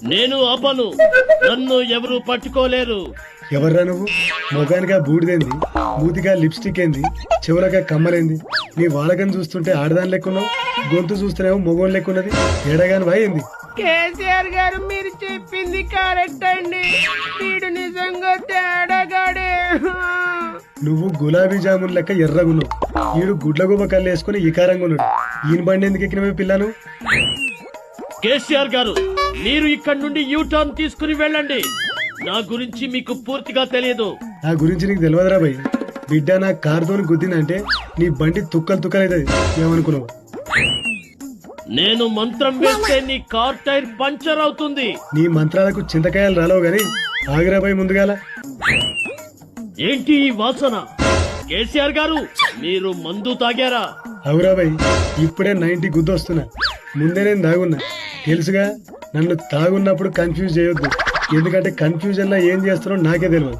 నేను ఆపను, నన్ను ఎవరు పట్టుకోలేరు. ఎవర్రా నువ్వు? మొగానిగా బూడిదేంది, మూతిగా లిప్స్టిక్ ఏంది, చెవులగా కమ్మలేంది? నీ వాళ్ళకని చూస్తుంటే ఆడదాని లెక్కున్నావు, గొంతు చూస్తేనేమో మొగోని లెక్కున్నది. ఏడగాని వాయింది. కేసీఆర్ గారు మీరు చెప్పింది కరెక్ట్ అండి. వీడు నిజంగా తేడాగాడే. నువ్వు గులాబీ జామున్ లెక్క ఎర్రగున్నావు, ఈడు గుడ్లగుబ కళ్ళు వేసుకుని ఇకారంగా ఉన్నాడు. ఈయన బండి ఎందుకు ఎక్కినవే పిల్లను? కేసీఆర్ గారు, మీరు ఇక్కడి నుండి యూ టర్న్ తీసుకుని వెళ్ళండి. నా గురించి మీకు పూర్తిగా తెలియదు. నా గురించి నీకు తెలియదురా భయ్. బిడ్డ నా కారుతోని గుద్దిందంటే నీ బండి తుక్కలు తుక్కలైతుంది. ఏమనుకున్నావు? నేను మంత్రం వేస్తే నీ కార్ టైర్ పంచర్ అవుతుంది. నీ మంత్రాలకు చింతకాయలు రాలేవు గాని ఆగిరా భయ్ ముందుగాల. ఏంటి ఈ వాసన? కేసీఆర్ గారు, మీరు మందు తాగారా? అవురా భయ్, ఇప్పుడే 90 గుద్దొస్తున్నా. ముందే నేను తాగున్నా. తెలుసుగా, నన్ను తాగున్నప్పుడు కన్ఫ్యూజ్ చేయొద్దు. ఎందుకంటే కన్ఫ్యూజన్ లో ఏం చేస్తారో నాకే తెలియదు.